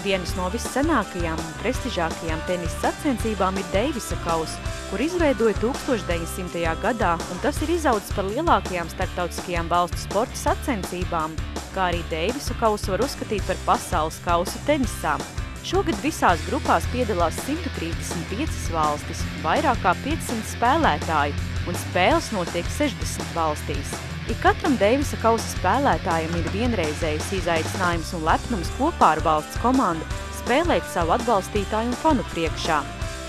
Vienas no vissenākajām un prestižākajām tenisa sacensībām ir Deivisa kausa, kur izveidoja 1900. gadā, un tas ir izaudzis par lielākajām starptautiskajām valstu sporta sacensībām, kā arī Deivisa kausu var uzskatīt par pasaules kausu tenisā. Šogad visās grupās piedalās 135 valstis, vairāk kā 500 spēlētāji, un spēles notiek 60 valstīs. Ik katram Deivisa kausa spēlētājam ir vienreizējs izaicinājums un lepnums kopā ar valsts komandu spēlēt savu atbalstītāju un fanu priekšā.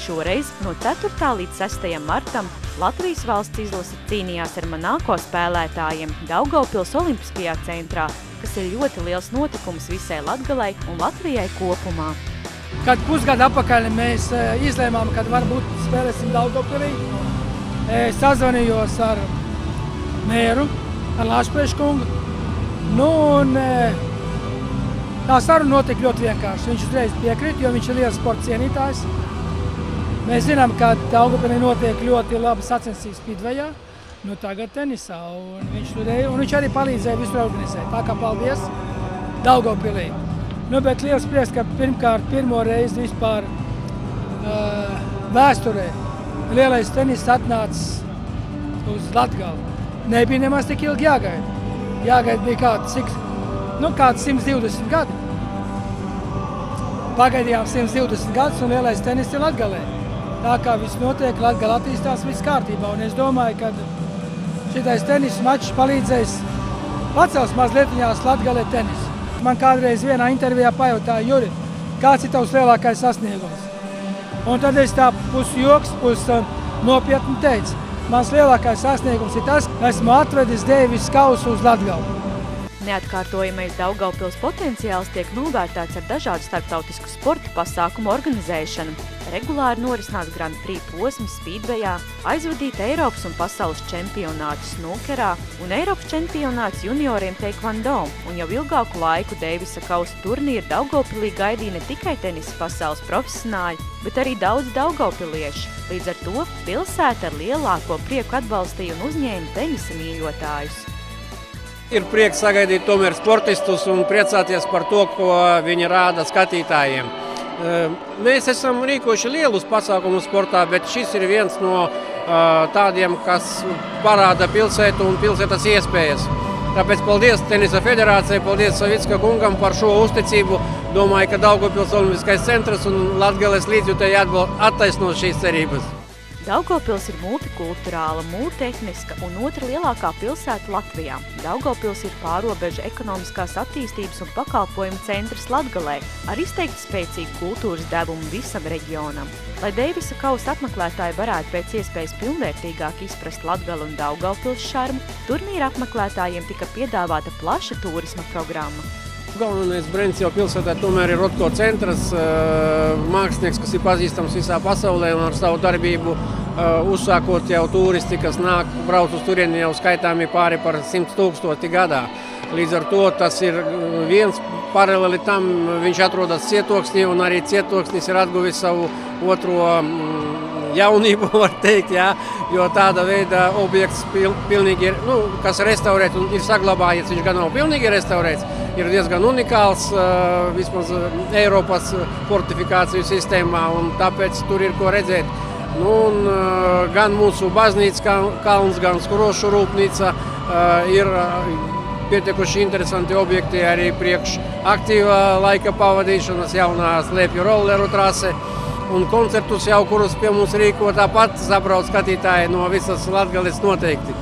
Šoreiz no 4. līdz 6. martam Latvijas valsts izlase cīnījās ar Monako spēlētājiem Daugavpils Olimpiskajā centrā, kas ir ļoti liels notikums visai Latgalei un Latvijai kopumā. Kad pusgadu atpakaļ mēs izlēmām, kad varbūt spēlēsim Daugavpilī, sazvanījos ar mēru, ar Lāčplēša kungu. Tā saruna notika ļoti vienkārši. Viņš uzreiz piekrita, jo viņš ir liels sporta cienītājs. Mēs zinām, ka Daugavpilī notiek ļoti laba sacensības Speedwayā, tagad tenisā. Un viņš arī palīdzēja visu organizēt. Tā kā paldies Daugavpilī. Bet liels prieks, ka pirmo reizi vispār vēsturē lielais tenis atnācis uz Latgali. Nebija nemaz tik ilgi jāgaida. Jāgaida bija kāds 120 gadi. Pagaidījām 120 gadus un lielais tenis ir Latgalē. Tā kā viss notiek, Latgala attīstās viss kārtībā. Un es domāju, ka šitais tenisa mačs palīdzēs pacels mazlietiņās Latgalē tenisu. Man kādreiz vienā intervijā pajautāja, Juri, kāds ir tavs lielākais sasniegums? Un tad es tā pusi joks, pusi nopietni teicu. Mans lielākais sasniegums ir tas, ka esmu atvedis Deivisa kausu uz Latgali. Neatkārtojamais Daugavpils potenciāls tiek novērtēts ar dažādu starptautisku sporta pasākumu organizēšanu. Regulāri norisinās Grand Prix posms Speedwayā, aizvadīt Eiropas un pasaules čempionātus snookerā un Eiropas čempionāts junioriem taekwondo. Un jau ilgāku laiku Deivisa kausa turnīru Daugavpilī gaidīja ne tikai tenisa pasaules profesionāļi, bet arī daudz daugavpilieši. Līdz ar to pilsēta ar lielāko prieku atbalstīja un uzņēma tenisa mīļotājus. Ir prieks sagaidīt tomēr sportistus un priecāties par to, ko viņi rāda skatītājiem. Mēs esam rīkojuši lielus pasākumus sportā, bet šis ir viens no tādiem, kas parāda pilsētu un pilsētas iespējas. Tāpēc paldies Tenisa federācijai, paldies Savicka kungam par šo uzticību. Domāju, ka Daugavpils Olimpiskais centrs un Latgales līdzjutēji attaisno šīs cerības. Daugavpils ir multikulturāla, multietniska un otra lielākā pilsēta Latvijā. Daugavpils ir pārobežu ekonomiskās attīstības un pakalpojumu centrs Latgalē, ar izteikti spēcīgu kultūras devumu visam reģionam. Lai Deivisa kausa apmeklētāji varētu pēc iespējas pilnvērtīgāk izprast Latgali un Daugavpils šarmu, turnīra apmeklētājiem tika piedāvāta plaša turisma programma. Galvenais brends jau pilsētā tomēr ir Rotko centrs, mākslinieks, kas ir pazīstams visā pasaulē un ar savu darbību uzsākot jau turisti, kas brauc uz turieni jau skaitāmi pāri par 100 000 gadā. Līdz ar to tas ir viens paralēli tam, viņš atrodas Cietoksnī un arī Cietoksnis ir atguvis savu otro jaunību, var teikt, jā, jo tāda veida objekts pilnīgi ir, kas restaurēt un ir saglabājies, viņš gan nav pilnīgi restaurēts, ir diezgan unikāls, vismaz Eiropas fortifikāciju sistēmā, un tāpēc tur ir ko redzēt. Gan mūsu baznīca kalns, gan Skurošu rūpnīca ir pietiekuši interesanti objekti arī priekš aktīvā laika pavadīšanas, jaunā slēpju rolleru trase. Un koncertus jau, kurus pie mums rīko tāpat sabrauc skatītāji no visas Latgales noteikti.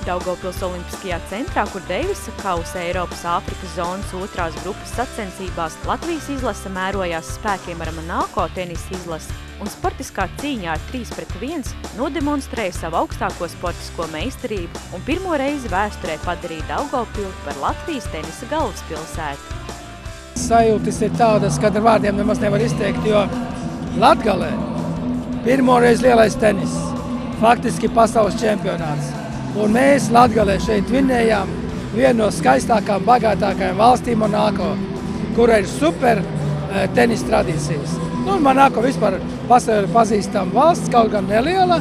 Daugavpils Olimpiskajā centrā, kur Deivisa kausa Eiropas Āfrikas zonas otrās grupas sacensībās, Latvijas izlase mērojās spēkiem ar Monako tenisa izlasi un sportiskā cīņā ar 3-1 nodemonstrēja savu augstāko sportisko meistarību un pirmo reizi vēsturē padarīja Daugavpili par Latvijas tenisa galvaspilsētu. Sajūtas ir tādas, kad ar vārdiem nemaz nevar izteikt, jo Latgalē pirmoreiz lielais tenis, faktiski pasaules čempionāts. Un mēs Latgalē šeit vinējām vienu no skaistākām, bagātākajām valstīm Monako, kura ir super tenis tradīcijas. Monako vispār pasaulē pazīstama valsts, kaut gan neliela,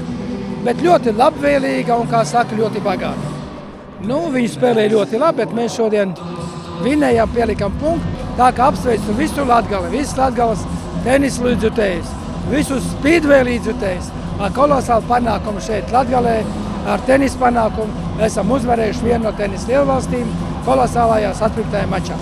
bet ļoti labvēlīga un, kā saka, ļoti bagāta. Viņi spēlēja ļoti labi, bet mēs šodien vinējām, pielikam punktu. Tā kā apsveicu visu Latgali, visus Latgales tenisa līdzjutējus, visus speedway līdzjutējus ar kolosālu panākumu šeit Latgalē, ar tenisa panākumu. Esam uzvarējuši vienu no tenisa lielvalstīm kolosālajās atpirktajā mačā.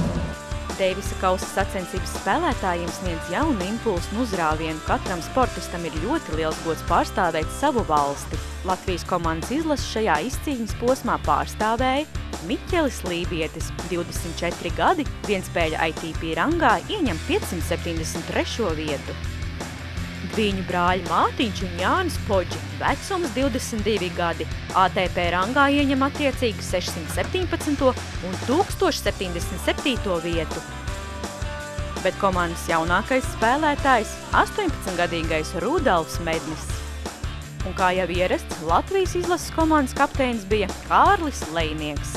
Deivisa kausa sacensības spēlētājiem sniedz jaunu impulsu un uzrāvienu. Katram sportistam ir ļoti liels gods pārstāvēt savu valsti. Latvijas komandas izlases šajā izcīņas posmā pārstāvēja Miķelis Lībietis, 24 gadi, vienspēļa ITP rangā ieņem 573. vietu. Viņu brāļi Mātiņš un Jānis Podži, vecums 22 gadi, ATP rangā ieņem attiecīgi 617. un 1077. vietu. Bet komandas jaunākais spēlētājs – 18-gadīgais Rudolfs Mednis. Un kā jau ierasts, Latvijas izlases komandas kapteinis bija Kārlis Lejnieks.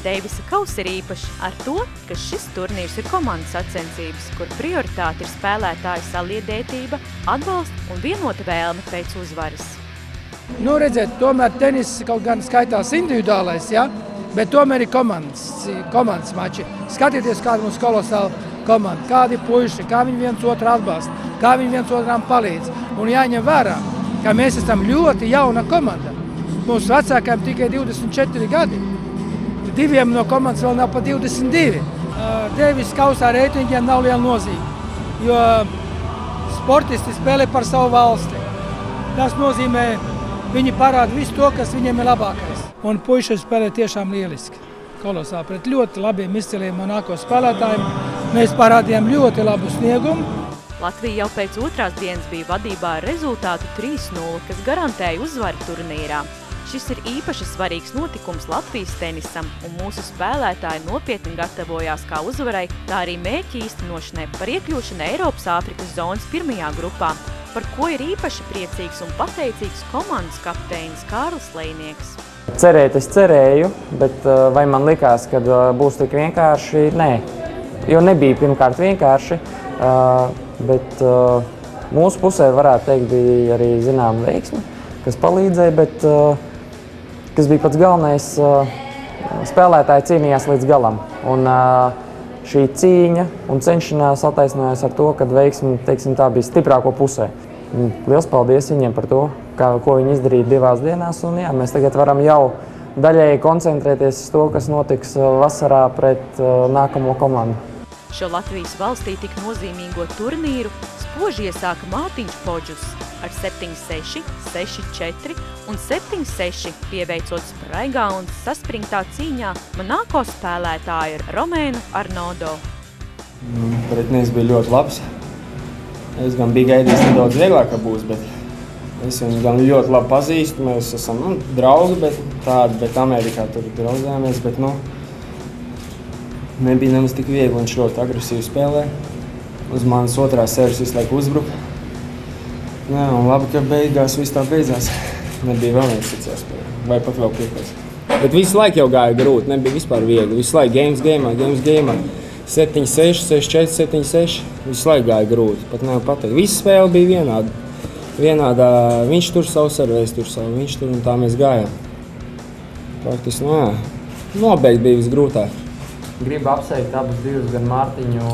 Deivisa kauss ir īpašs ar to, ka šis turnīrs ir komandas sacensības, kur prioritāte ir spēlētāju saliedētība, atbalsts un vienota vēlme pēc uzvaras. Nu, redziet, tomēr tenis kaut gan skaitās individuālais, ja? Bet tomēr ir komandas mači. Skatieties, kāda mums kolosāla komanda, kādi puiši, kā viņi viens otru atbalsta, kā viņi viens otram palīdz. Un jāņem vērā, ka mēs esam ļoti jauna komanda. Mums vecākajiem tikai 24 gadi. Diviem no komandas vēl nav pa 22. Deivisa kausā reitingiem nav liela nozīme, jo sportisti spēlē par savu valsti. Tas nozīmē, viņi parāda visu to, kas viņiem ir labākais. Un puiši spēlē tiešām lieliski. Kolosāli pret ļoti labiem izciliem monako spēlētājiem. Mēs parādījām ļoti labu sniegumu. Latvija jau pēc otrās dienas bija vadībā ar rezultātu 3-0, kas garantēja uzvaru turnīrā. Šis ir īpaši svarīgs notikums Latvijas tenisam, un mūsu spēlētāji nopietni gatavojās kā uzvarai, tā arī mērķi īstenošanai par iekļūšanu Eiropas-Āfrikas zonas pirmajā grupā, par ko ir īpaši priecīgs un pateicīgs komandas kapteinis Kārlis Lejnieks. Cerēt es cerēju, bet vai man likās, ka būs tik vienkārši? Nē, jo nebija pirmkārt vienkārši, bet mūsu pusē varētu teikt bija arī zināma veiksme, kas palīdzēja, bet kas bija pats galvenais, spēlētāji cīnījās līdz galam. Un šī cīņa un cenšanās attaisnojās ar to, ka veiksme, teiksim, tā bija stiprāko pusē. Liels paldies viņiem par to, ko viņi izdarīja 2 dienās. Un jā, mēs tagad varam jau daļēji koncentrēties uz to, kas notiks vasarā pret nākamo komandu. Šo Latvijas valstī tik nozīmīgo turnīru spoži iesāka Mātiņš Podžus ar 7-6, 6-4 un 7-6, pieveicot spraigā un saspringtā cīņā monako spēlētāju Romēnu Arnodo. Pretinieks bija ļoti labs. Es gan biju gaidījis nedaudz vieglāk, ka būs, bet es viņu gan ļoti labi pazīstu. Mēs esam draugi, bet Amerikā tur draudzējāmies, bet nebija nemaz tik viegli, viņš ļoti agresīvi spēlē. Uz manas otrās sērijas visu laiku uzbruka. Jā, un labi, ka beigās viss tā beidzās. Nebija vēl viens cits jāspēlē, vai pat vēl piekais. Bet visu laiku jau gāja grūti, nebija vispār viegli. Visu laiku games gameā. 7-6, 6-4, 7-6. Visu laiku gāja grūti, pat nevar pateikt. Visa spēle bija vienādā. Viņš tur savu servēs, tur savu, viņš tur un tā mēs gājām. Praktiski, nobeigt bija visgrūtāk. Gribu apsveikt abus divus, gan Mārtiņu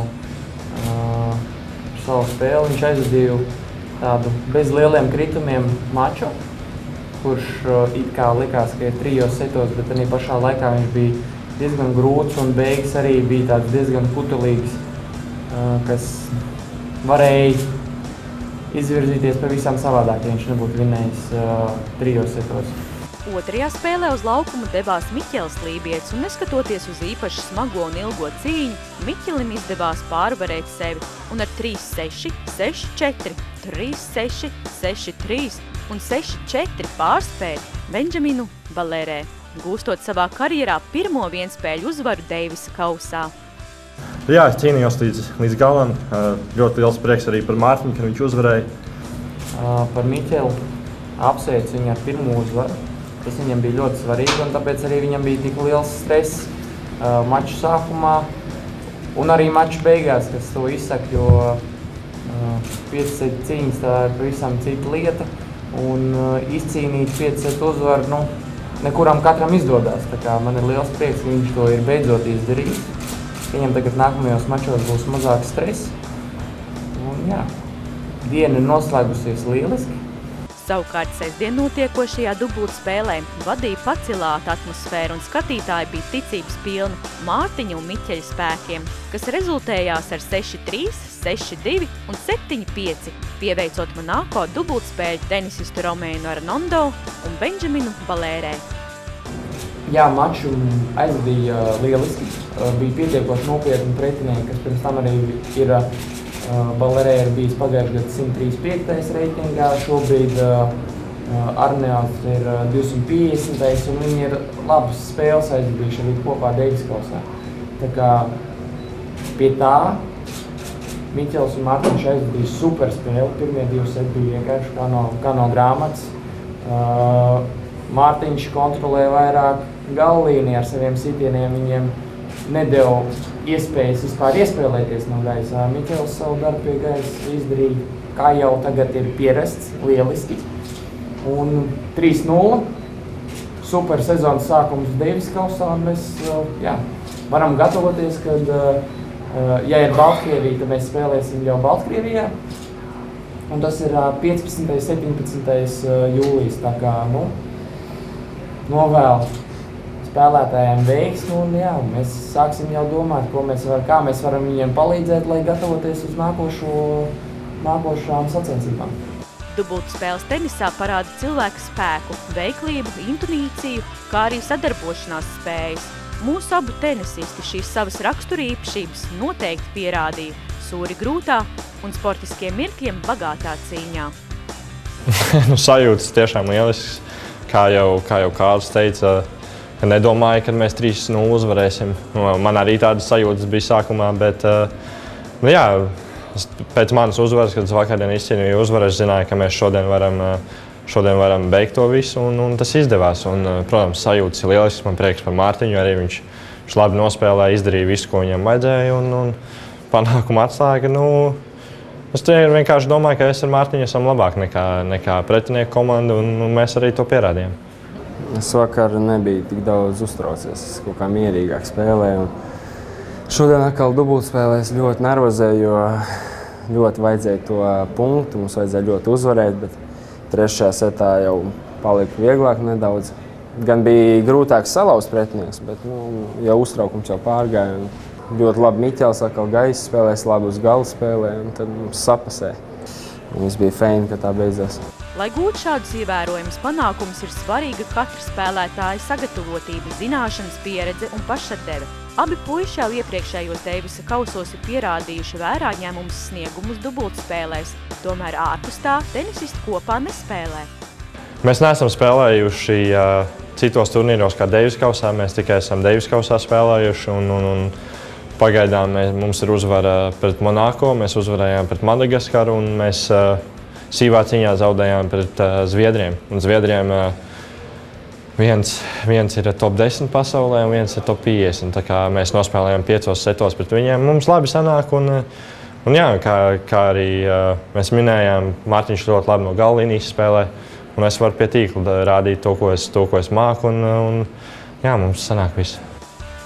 par savu spēli. Viņš aizvadīja tādu bez lieliem kritumiem maču, kurš it kā likās, ka ir 3 setos, bet arī pašā laikā viņš bija diezgan grūts un beigas arī bija tāds diezgan putelīgs, kas varēja izvirzīties pavisam savādāk, ja viņš nebūtu vinējis 3 setos. Otrajā spēlē uz laukumu devās Miķelis Lībietis, un neskatoties uz īpaši smago un ilgo cīņu, Miķelim izdevās pārvarēt sevi un ar 3-6, 6-4, 3-6, 6-3 un 6-4 pārspēt Benžaminu Valērē, gūstot savā karjerā pirmo vienspēļu uzvaru Deivisa kausā. Jā, es cīnījos līdz galam. Ļoti liels prieks arī par Mārtiņu, ka viņš uzvarēja. Par Miķeli apsveicu viņu ar pirmo uzvaru. Tas viņam bija ļoti svarīgi, un tāpēc arī viņam bija tik liels stress maču sākumā un arī maču beigās, kas to izsaka, jo 5 setu cīņas tā ir pavisam cita lieta, un izcīnīt 5 setu uzvaru, nekuram katram izdodās. Tā kā man ir liels prieks, ka viņš to ir beidzot izdarījis. Viņam tagad nākamajos mačos būs mazāk stresa. Un, jā, diena ir noslēgusies lieliski. Savukārt sestdien notiekošajā dubultspēlē vadīja pacilāta atmosfēra un skatītāji bija ticības pilni Mārtiņa un Miķeļa spēkiem, kas rezultējās ar 6-3, 6-2 un 7-5, pieveicot Monako dubultspēļu tenisistu Romēnu Arnondo un Benžaminu Balērē. Jā, maču aizvadīja lieliski. Bija pietiekoši nopietni pretinieki, kas pirms tam arī ir Balērē ir bijis pagājušajā gada 135. reitingā, šobrīd Arneāls ir 250. un viņi ir labas spēles aizvadījuši arī kopā Deiviskausā. Tā kā pie tā Miķels un Mārtiņš aizvadīja super spēli. Pirmie 2 seti bija vienkārši kā no grāmatas. Mārtiņš kontrolēja vairāk galvlīniju ar saviem sitieniem, viņiem nedeva iespējas vispār iespēlēties no gaisa. Miķels savu darbu pie gaisa izdarīja, kā jau tagad ir pierasts, lieliski. Un 3-0, super sezonas sākums Deiviskausā, un mēs varam gatavoties, kad, ja ir Baltkrievija, tad mēs spēlēsim jau Baltkrievijā. Un tas ir 15. 17. jūlijas, tā kā, novēlu spēlētājiem veiksmi, un mēs sāksim jau domāt, kā mēs varam viņiem palīdzēt, lai gatavoties uz nākošām sacensībām. Dubultspēles tenisā parāda cilvēka spēku, veiklību, intuīciju, kā arī sadarbošanās spējas. Mūsu abu tenisisti šīs savas raksturīpašības noteikti pierādīja sūri grūtā un sportiskiem mirkļiem bagātā cīņā. Sajūtas tiešām lielisks, kā jau Kārlis teica, ka nedomāju, ka mēs 3-0 uzvarēsim. Man arī tādas sajūtas bija sākumā, bet pēc manas uzvaras, kad es vakardien izcīnīju uzvaru, es zināju, ka mēs šodien varam beigt to visu, un tas izdevās. Un, protams, sajūtas ir lielisks, man prieks par Mārtiņu, arī viņš labi nospēlēja, izdarīja visu, ko viņam vajadzēja, un panākuma atslēga, es vienkārši domāju, ka es ar Mārtiņu esam labāk nekā pretinieku komanda, un mēs arī to pierādījām. Es vakar nebiju tik daudz uztraucies, es kaut kā mierīgāk spēlēju. Šodien atkal dubultspēlē es ļoti nervozēju, jo ļoti vajadzēja to punktu, mums vajadzēja ļoti uzvarēt, bet 3. setā jau palika vieglāk nedaudz. Gan bija grūtāk salauzt pretinieks, bet jau uztraukums jau pārgāja. Ļoti labi Miķels atkal gaisa spēlēs, labi uz gala spēlē, un tad mums sapasēja. Viss bija feini, ka tā beidzās. Lai gūtu šādus ievērojumus panākumus, ir svarīga katra spēlētāja sagatavotība, zināšanas, pieredze un pašatdeve. Abi puiši jau iepriekšējos Deivisa kausos ir pierādījuši vērā ņēmumus sniegumus dubultspēlēs, tomēr ārpus tā tenisisti kopā nespēlē. Mēs neesam spēlējuši citos turnīros kā Deiviskausā, mēs tikai esam Deiviskausā spēlējuši, un pagaidām mums ir uzvara pret Monako, mēs uzvarējām pret Madagaskaru, un mēs sīvā cīņā zaudējām pret Zviedriem. Un Zviedriem viens ir top 10 pasaulē un viens ir top 50. Tā kā mēs nospēlējām 5 setos pret viņiem. Mums labi sanāk, un kā arī mēs minējām, Mārtiņš ļoti labi no galvlīnijas spēlē, un es varu pie tīkla rādīt to, ko es māku, un mums sanāk viss.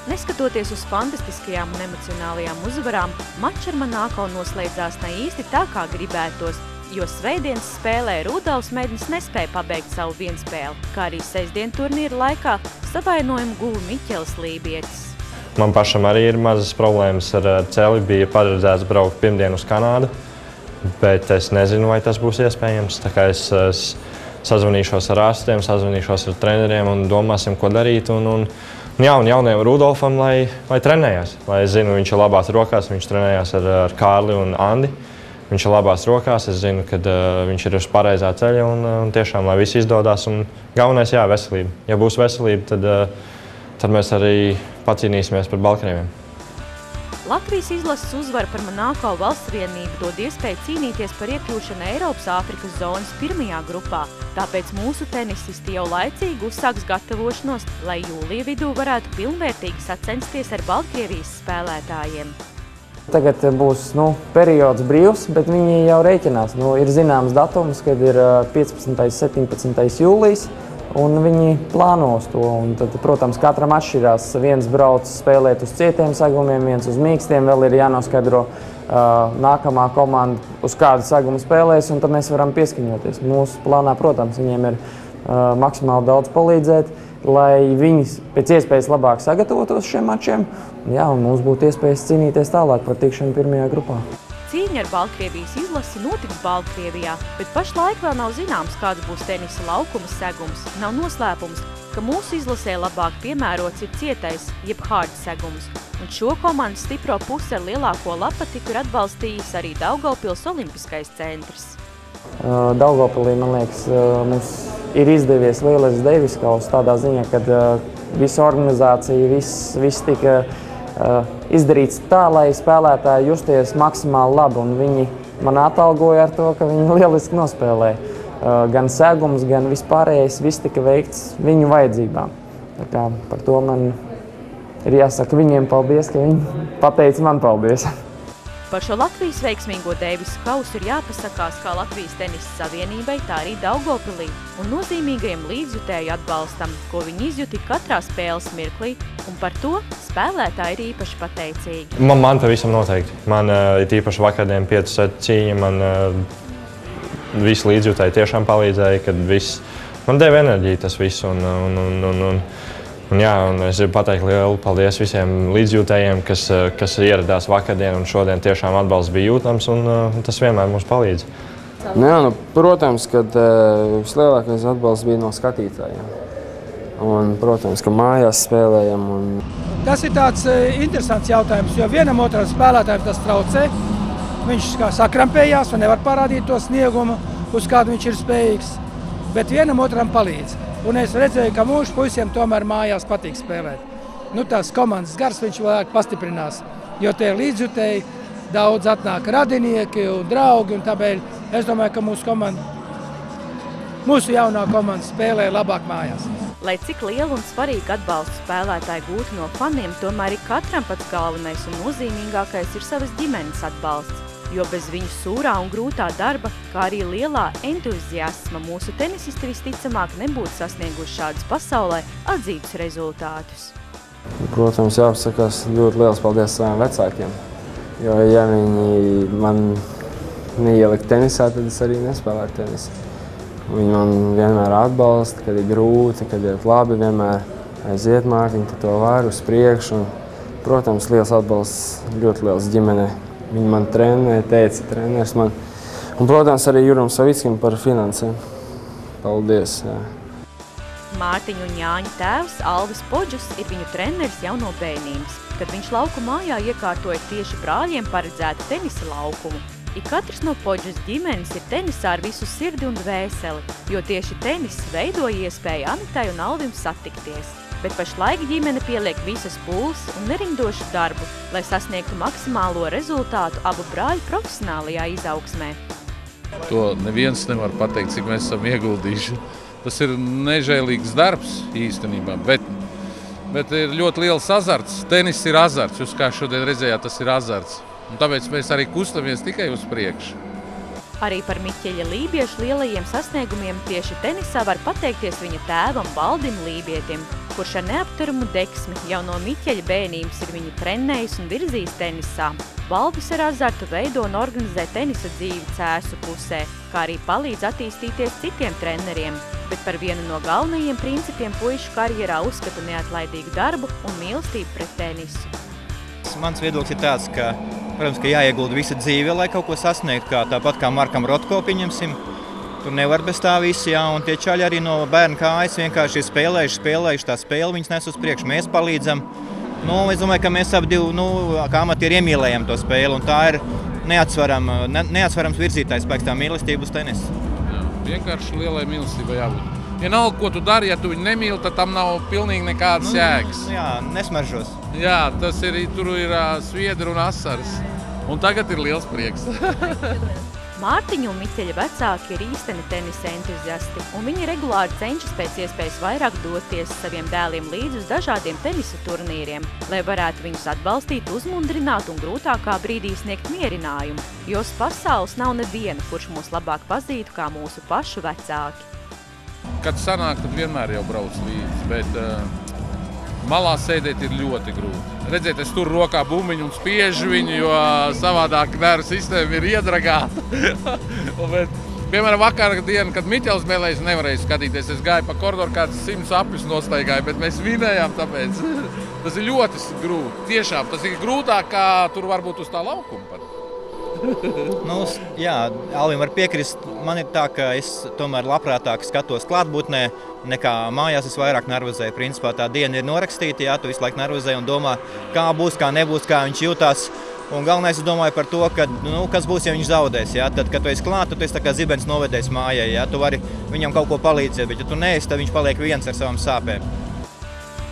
Neskatoties uz fantastiskajām un emocionālajām uzvarām, mačs ar Monako noslēdzās ne īsti tā, kā gribētos, jo svētdienas spēlē Rudolfs Mednis nespēja pabeigt savu vienspēli, kā arī sestdien turnīra laikā savainojumu guva Miķels Lībietis. Man pašam arī ir mazas problēmas ar celi, bija paredzēts braukt pirmdien uz Kanādu, bet es nezinu, vai tas būs iespējams. Tā kā es sazvanīšos ar ārstiem, sazvanīšos ar treneriem un domāsim, ko darīt. Un jaunajam Rudolfam, lai trenējās. Lai es zinu, viņš ir labās rokās, viņš trenējās ar Kārli un Andi. Viņš ir labās rokās, es zinu, ka viņš ir uz pareizā ceļa un tiešām, lai viss izdodas. Galvenais, veselība. Ja būs veselība, tad mēs arī pacīnīsimies par Baltkrieviem. Latvijas izlases uzvara par Monako valstsvienību dod iespēju cīnīties par iekļūšanu Eiropas-Āfrikas zonas pirmajā grupā. Tāpēc mūsu tenisisti jau laicīgi uzsāks gatavošanos, lai jūlija vidū varētu pilnvērtīgi sacensties ar Baltkrievijas spēlētājiem. Tagad būs periods brīvs, bet viņi jau rēķinās. Ir zināms datums, kad ir 15. 17. jūlijas. un viņi plānos to. Un tad, protams, katram atšķirās. Viens brauc spēlēt uz cietiem segumiem, viens uz mīkstiem, vēl ir jānoskaidro nākamā komanda, uz kādu segumu spēlēs, un tad mēs varam pieskaņoties. Mūsu plānā, protams, viņiem ir maksimāli daudz palīdzēt, lai viņi pēc iespējas labāk sagatavotos šiem mačiem, un mums būtu iespējas cīnīties tālāk par tikšanu pirmajā grupā. Cīņa ar Baltkrievijas izlasi notiks Baltkrievijā, bet pašlaik vēl nav zināms, kāds būs tenisa laukuma segums. Nav noslēpums, ka mūsu izlasē labāk piemērots ir cietais, jeb hard segums. Un šo komandu stipro pusi ar lielāko lapatiku ir atbalstījis arī Daugavpils Olimpiskais centrs. Daugavpilī, man liekas, mums ir izdevies lielisks Deivis kauss tādā ziņā, kad visa organizācija, viss tika izdarīts tā, lai spēlētāji justies maksimāli labi, un viņi man atalgoja ar to, ka viņi lieliski nospēlēja. Gan segums, gan vispārējais, viss tika veikts viņu vajadzībām. Tā kā par to man ir jāsaka viņiem paldies, ka viņi pateica man paldies. Par šo Latvijas veiksmīgo Deivisa kausu ir jāpasakās kā Latvijas tenisa savienībai, tā arī Daugavpilī un nozīmīgajam līdzjutēju atbalstam, ko viņi izjuti katrā spēles mirklī, un par to spēlētāji ir īpaši pateicīgi. Man pavisam noteikti. Man ir īpaši vakardien 5 setu cīņa, man visi līdzjutēji tiešām palīdzēja, kad man deva enerģiju tas viss. Un es gribu pateikt lielu paldies visiem līdzjūtējiem, kas ieradās vakardien, un šodien tiešām atbalsts bija jūtams, un tas vienmēr mums palīdz. Protams, ka vislielākais atbalsts bija no skatītājiem. Un, protams, ka mājās spēlējam. Tas ir tāds interesants jautājums, jo vienam otram spēlētājiem tas traucē. Viņš sakrampējās un nevar parādīt to sniegumu, uz kādu viņš ir spējīgs, bet vienam otram palīdz. Un es redzēju, ka mūsu puisiem tomēr mājās patīk spēlēt. Tās komandas gars viņš vairāk pastiprinās, jo tie līdzjutēji daudz atnāk radinieki un draugi, un tāpēc es domāju, ka mūsu jaunā komanda spēlē labāk mājās. Lai cik lielu un svarīgu atbalstu spēlētāji gūtu no faniem, tomēr ir katram pats galvenais un nozīmīgākais ir savas ģimenes atbalsts. Jo bez viņu sūrā un grūtā darba, kā arī lielā entuziasma, mūsu tenisisti visticamāk nebūtu sasnieguši šādus pasaulē atzītus rezultātus. Protams, jāpasakās ļoti liels paldies saviem vecākiem, jo ja viņi man neielika tenisā, tad es arī nespēlētu tenisu. Viņi man vienmēr atbalsta, kad ir grūti, kad ir labi, vienmēr aiziet Mārtiņ, tu to vari uz priekšu. Protams, liels atbalsts ļoti liels ģimenei. Viņi man trenēja, teica treneris man. Un, protams, arī Juram Savickim par finansēm. Paldies. Jā. Mārtiņa un Jāņa tēvs Alvis Podžus ir viņu treneris jau no bērnības, kad viņš lauku mājā iekārtoja tieši brāļiem paredzētu tenisa laukumu. Ik katrs no Podžus ģimenes ir tenisā ar visu sirdi un dvēseli, jo tieši tenis veidoja iespēju Anitai un Alvim satikties. Bet pašlaik ģimene pieliek visas pūles un nerindošu darbu, lai sasniegtu maksimālo rezultātu abu brāļu profesionālajā izaugsmē. To neviens nevar pateikt, cik mēs esam ieguldījuši. Tas ir nežēlīgs darbs īstenībā, bet ir ļoti liels azarts. Tenis ir azarts, jūs kā šodien redzējāt, tas ir azarts. Un tāpēc mēs arī kustamies tikai uz priekšu. Arī par Miķeļa Lībiešu lielajiem sasniegumiem tieši tenisā var pateikties viņa tēvam Valdim Lībietim, kurš ar neapturamu deksmi jau no Miķeļa bērnības ir viņu trenējis un virzījis tenisā. Valdis ar azartu veido un organizē tenisa dzīvi Cēsu pusē, kā arī palīdz attīstīties citiem treneriem, bet par vienu no galvenajiem principiem puišu karjerā uzskata neatlaidīgu darbu un mīlestību pret tenisu. Mans viedoklis ir tāds, ka, protams, ka jāiegulda visa dzīve, lai kaut ko sasniegtu, tāpat kā Markam Rotko, pieņemsim. Tur nevar bez tā visi, un tie čaļi arī no bērnu kājas vienkārši spēlējuši tā spēli, viņus nes uz priekšu, mēs palīdzam. Es domāju, ka mēs abi divi, kā amatieri iemīlējam to spēli, un tā ir neatsverams virzītājs spēks, tā mīlestība uz tenisu. Jā, vienkārši lielai mīlestībai jābūt. Vienalga, ko tu dari, ja tu viņu nemīli, tad tam nav pilnīgi nekādas jēgas. Jā, nesmaržos. Jā, tur ir sviedri un asaras. Un tagad ir liels prieks. Mārtiņa un Miķeļa vecāki ir īsteni tenisa entuziasti, un viņi regulāri cenšas pēc iespējas vairāk doties saviem dēliem līdz uz dažādiem tenisa turnīriem, lai varētu viņus atbalstīt, uzmundrināt un grūtākā brīdī sniegt mierinājumu, jo uz pasaules nav neviena, kurš mūs labāk pazītu kā mūsu pašu vecāki. kad sanāk, tad vienmēr jau brauc līdzi, bet malā sēdēt ir ļoti grūti. Redzēt, es tur rokā bumbiņu un spiežu viņu, jo savādāk nervu sistēma ir iedragāta. Piemēram, vakar dienu, kad Miķels spēlēja, nevarēju skatīties. Es gāju pa koridoru, kāds 100 apļus nostaigāju, bet mēs vinējām, tāpēc tas ir ļoti grūti. Tiešām, tas ir grūtāk, kā tur varbūt uz tā laukuma pat. Jā, Alvim var piekrist. Man ir tā, ka es tomēr labprātāk skatos klātbūtnē, nekā mājās es vairāk nervozēju. Principā tā diena ir norakstīta, jā, tu visu laiku nervozēji un domā, kā būs, kā nebūs, kā viņš jūtās. Un galvenais, es domāju par to, ka, kas būs, ja viņš zaudēs. Ja? Tad, kad tu esi klāt, tu esi tā kā zibens novedējis mājai. Ja? Tu vari viņam kaut ko palīdzēt, bet ja tu neesi, tad viņš paliek viens ar savām sāpēm.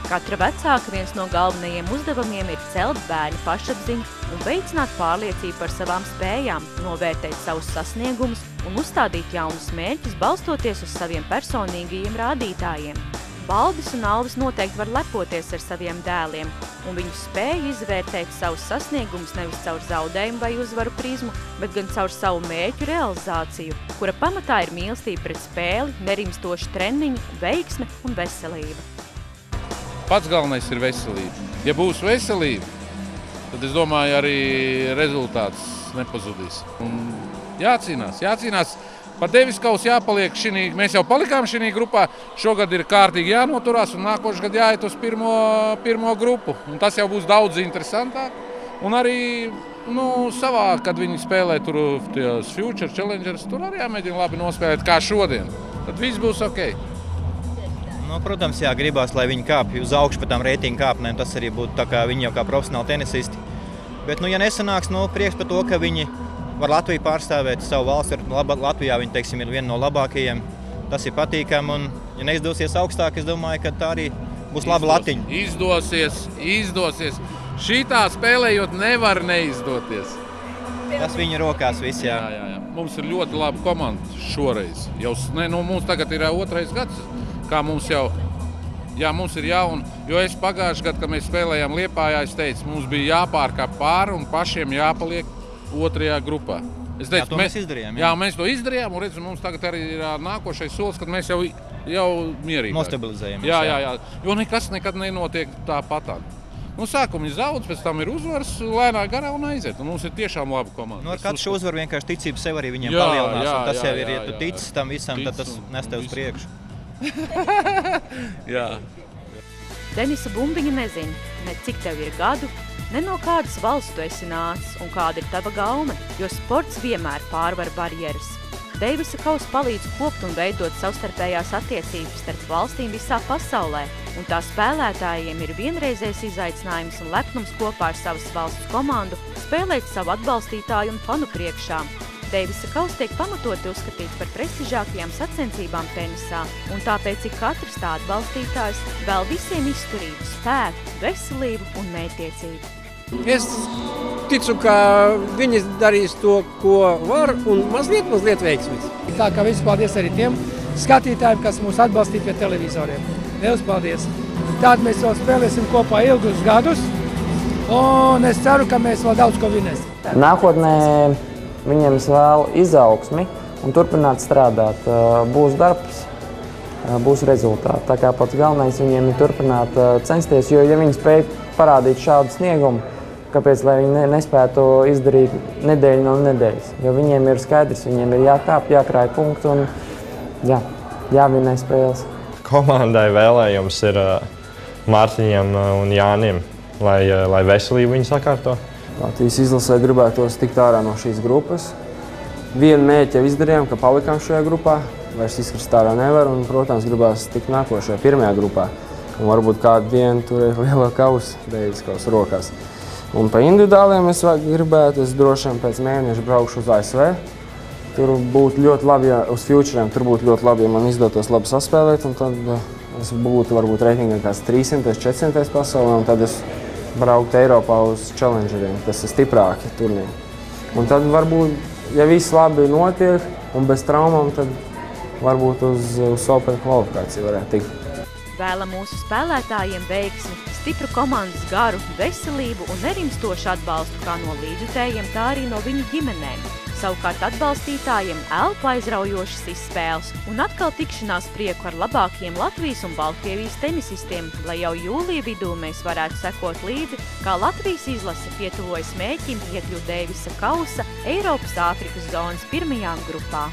Katra vecāka viens no galvenajiem uzdevumiem ir celt bērnu pašapziņu un veicināt pārliecību par savām spējām, novērtēt savus sasniegumus un uzstādīt jaunus mērķus, balstoties uz saviem personīgajiem rādītājiem. Valdis un Alvis noteikti var lepoties ar saviem dēliem, un viņu spēju izvērtēt savus sasniegumus nevis caur zaudējumu vai uzvaru prizmu, bet gan caur savu mērķu realizāciju, kura pamatā ir mīlestība pret spēli, nerimstoši treniņi, veiksme un veselība. Pats galvenais ir veselība. Ja būs veselība, tad es domāju, arī rezultāts nepazudīs. Un jācīnās. Par Deivis kausu jāpaliek šinī, mēs jau palikām šinī grupā, šogad ir kārtīgi jānoturās un nākošais gadu jāiet uz pirmo grupu. Un tas jau būs daudz interesantāk. Un arī savā, kad viņi spēlē tur tajos Future Challengers, tur arī jāmēģina labi nospēlēt kā šodien. Tad viss būs ok. Protams, gribās, lai viņi kāpj uz augšu pa tām reitingu kāpnēm. Tas arī būtu tā kā viņi jau kā profesionāli tenisisti. Bet, ja nesanāks, prieks par to, ka viņi var Latviju pārstāvēt, savu valsti. Latvijā viņi, teiksim, ir viena no labākajiem. Tas ir patīkami. Un, ja neizdosies augstāk, es domāju, ka tā arī būs laba latiņa. Izdosies. Šitā spēlējot nevar neizdoties. Tas viņa rokās viss, jā. Mums ir ļoti laba komanda šoreiz. Mums tagad ir 2. gads, kā mums jau. Jā, mums ir jauna, jo es pagājušajā gadā, kad mēs spēlējām Liepājā, es teicu, mums bija jāpārkāp pāri un pašiem jāpaliek 2. grupā. Es teicu, mēs izdarījām. Jā, mēs to izdarījām, un redz, mums tagad arī ir nākošais solis, kad mēs jau mierīgi nostabilizējam. Jā. Jo nekas nekad nenotiek tāpatā. Sākumā ir zaudz, pēc tam ir uzvaras, lēnā garā un aiziet. Un mums ir tiešām laba komanda. Ar katru šo uzvaru vienkārši ticība sev arī viņiem palielinās. Tas jau ir, ja tu tici tam visam, tad tas nes tev uz priekšu. Jā. Tenisa bumbiņa nezina, ne cik tev ir gadu, ne no kādas valsts tu esi nācis un kāda ir tava gaume, jo sports vienmēr pārvar barjeras. Deivisa kausa palīdz kopt un veidot savstarpējās attiecības starp valstīm visā pasaulē, un tā spēlētājiem ir vienreizējs izaicinājums un lepnums kopā ar savas valsts komandu spēlēt savu atbalstītāju un fanu priekšā. Deivisa kausa tiek pamatoti uzskatīts par prestižākajām sacensībām tenisā, un tāpēc ik katrs tā atbalstītājs vēl visiem izturību, spēku, veselību un mērķtiecību. Es ticu, ka viņi darīs to, ko var, un mazliet veiksmīgs. Tā kā viss paldies arī tiem skatītājiem, kas mūs atbalstīja pie televizoriem. Liels paldies! Tātad mēs vēl spēlēsim kopā ilgus gadus, un es ceru, ka mēs vēl daudz ko vinēsim. Nākotnē viņiem vēl izaugsmi un turpināt strādāt. Būs darbs, būs rezultāti. Tā kā pats galvenais viņiem ir turpināt censties, jo ja viņi spēj parādīt šādu sniegumu, kāpēc lai viņi nespētu izdarīt nedēļu no nedēļas. Jo viņiem ir skaidrs, viņiem ir jākāp, jākrāj punktu un jāvinē spēles. Komandai vēlējums ir Mārtiņam un Jānim, lai veselību viņi sakārto. Latvijas izlasē gribētos tikt ārā no šīs grupas. Vienu mērķi jau izdarījām, ka palikām šajā grupā. Vairs izkrist ārā nevar un, protams, gribās tikt nākošajā 1. grupā. Un varbūt kādu dienu tur ir liela kausa, Deivis kausa rokās. Un pa individuāliem es gribētu, es droši vien pēc mēneša braukšu uz ASV. Tur būtu ļoti labi, ja uz Futuriem tur būtu ļoti labi, ja man izdotos labi saspēlēt. Un tad es būtu varbūt reitingā kāds 300, 400 pasaulē. Un tad es brauktu Eiropā uz Challengeriem, tas ir stiprāki turnīri. Un tad varbūt, ja viss labi notiek un bez traumām, tad varbūt uz Open kvalifikāciju varētu tikt. Vēlam mūsu spēlētājiem veiksmi, stipru komandas garu, veselību un nerimstošu atbalstu kā no līdzjutējiem, tā arī no viņu ģimenēm. Savukārt atbalstītājiem elpu aizraujošas izspēles un atkal tikšanās prieku ar labākiem Latvijas un Baltkrievijas tenisistiem, lai jau jūlija vidū mēs varētu sekot līdzi, kā Latvijas izlase pietuvojas mērķim iekļūt Deivisa kausa Eiropas Āfrikas zonas pirmajā grupā.